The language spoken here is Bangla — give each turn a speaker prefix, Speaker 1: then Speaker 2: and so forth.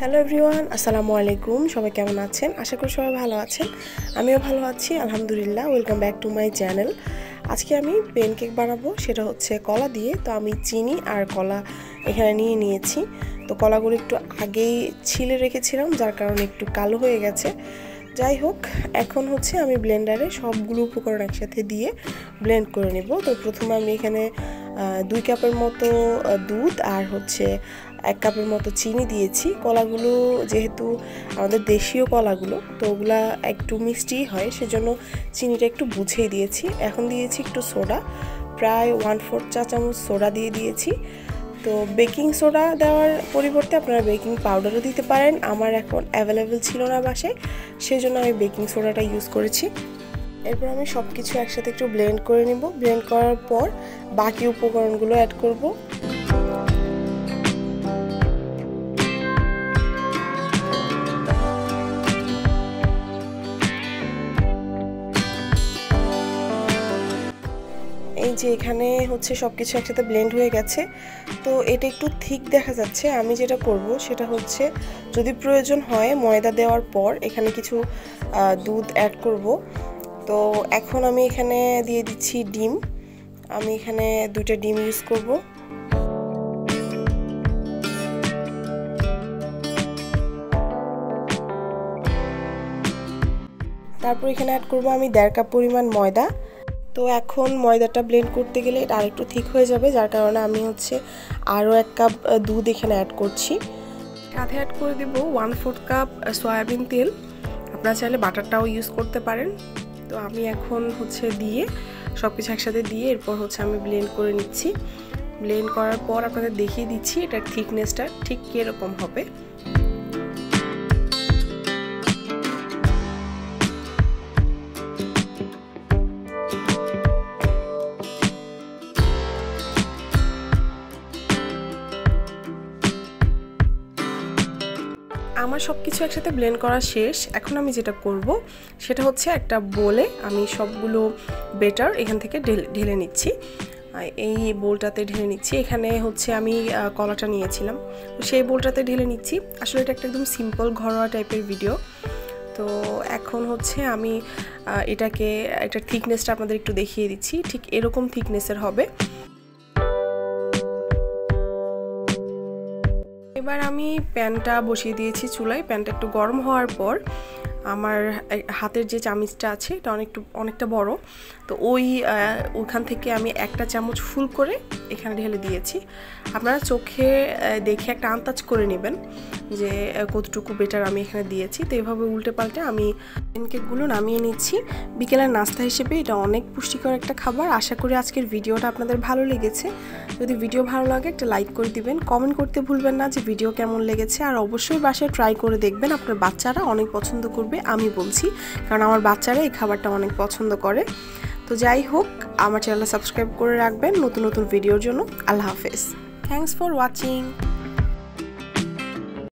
Speaker 1: Hello everyone, আসসালামুআলাইকুম। সবাই কেমন আছেন? আশা করি সবাই ভালো আছেন। আমিও ভালো আছি, আলহামদুলিল্লাহ। Welcome back to my channel. আজকে আমি প্যানকেক বানাবো, সেটা হচ্ছে কলা দিয়ে। তো আমি চিনি আর কলা এখানে নিয়েছি। তো কলাগুলো একটু আগেই ছিলে রেখেছিলাম, যার কারণে একটু কালো হয়ে গেছে। যাই হোক, এখন হচ্ছে আমি ব্লেন্ডারে সবগুলো উপকরণ একসাথে দিয়ে ব্লেন্ড করে নেব। তো প্রথমে আমি এখানে 2 কাপের মতো দুধ আর হচ্ছে 1 কাপের মতো চিনি দিয়েছি। কলাগুলো যেহেতু আমাদের দেশীয় কলাগুলো, তো ওগুলা একটু মিষ্টি হয়, সেজন্য চিনিটা একটু বুঝিয়ে দিয়েছি। এখন দিয়েছি একটু সোডা, প্রায় 1/4 চা চামচ সোডা দিয়েছি। তো বেকিং সোডা দেওয়ার পরিবর্তে আপনারা বেকিং পাউডারও দিতে পারেন। আমার এখন অ্যাভেলেবেল ছিল না বাসায়, সেজন্য আমি বেকিং সোডাটা ইউজ করেছি। এরপর আমি সব কিছু একসাথে একটু ব্লেন্ড করে নিব। ব্লেন্ড করার পর বাকি উপকরণগুলো অ্যাড করব। এই যে এখানে হচ্ছে সব কিছু একসাথে ব্লেন্ড হয়ে গেছে। তো এটা একটু থিক দেখা যাচ্ছে। আমি যেটা করব সেটা হচ্ছে, যদি প্রয়োজন হয় ময়দা দেওয়ার পর এখানে কিছু দুধ অ্যাড করব। তো এখন আমি এখানে দিয়ে দিচ্ছি ডিম। আমি এখানে 2টা ডিম ইউজ করব। তারপর এখানে অ্যাড করব আমি 1.5 কাপ পরিমাণ ময়দা। তো এখন ময়দাটা ব্লেন্ড করতে গেলে এটা আরেকটু ঠিক হয়ে যাবে, যার কারণে আমি হচ্ছে আরও 1 কাপ দুধ এখানে অ্যাড করছি। সাথে অ্যাড করে দেব 1/4 কাপ সয়াবিন তেল। আপনারা চাইলে বাটারটাও ইউজ করতে পারেন। তো আমি এখন হচ্ছে দিয়ে সব কিছু একসাথে দিয়ে এরপর হচ্ছে আমি ব্লেন্ড করে নিচ্ছি। ব্লেন্ড করার পর আপনাদের দেখিয়ে দিচ্ছি এটার থিকনেসটা ঠিক কীরকম হবে। আমার সব কিছু একসাথে ব্লেন্ড করা শেষ। এখন আমি যেটা করব সেটা হচ্ছে একটা বোলে আমি সবগুলো বেটার এখান থেকে ঢেলে নিচ্ছি। এই বোলটাতে ঢেলে নিচ্ছি। এখানে হচ্ছে আমি কলাটা নিয়েছিলাম, তো সেই বোলটাতে ঢেলে নিচ্ছি। আসলে এটা একটা একদম সিম্পল ঘরোয়া টাইপের ভিডিও। তো এখন হচ্ছে আমি এটার থিকনেসটা আপনাদের একটু দেখিয়ে দিচ্ছি। ঠিক এরকম থিকনেসের হবে। এবার আমি প্যানটা বসিয়ে দিয়েছি চুলায়। প্যানটা একটু গরম হওয়ার পর আমার হাতের যে চামচটা আছে এটা অনেকটা বড়, তো ওইখান থেকে আমি 1টা চামচ ফুল করে এখানে ঢেলে দিয়েছি। আপনারা চোখে দেখে একটা আন্দাজ করে নেবেন যে কতটুকু বেটার আমি এখানে দিয়েছি। তো এইভাবে উল্টে পাল্টে আমি প্যানকেকগুলো নামিয়ে নিচ্ছি। বিকেলের নাস্তা হিসেবে এটা অনেক পুষ্টিকর একটা খাবার। আশা করি আজকের ভিডিওটা আপনাদের ভালো লেগেছে। যদি ভিডিও ভালো লাগে একটা লাইক করে দিবেন, কমেন্ট করতে ভুলবেন না যে ভিডিও কেমন লেগেছে। আর অবশ্যই বাসায় ট্রাই করে দেখবেন, আপনার বাচ্চারা অনেক পছন্দ করবে, আমি বলছি, কারণ আমার বাচ্চারা এই খাবারটা অনেক পছন্দ করে। তো যাই হোক, আমার চ্যানেলটা সাবস্ক্রাইব করে রাখবেন নতুন নতুন ভিডিওর জন্য। আল্লাহ হাফেজ। Thanks for watching.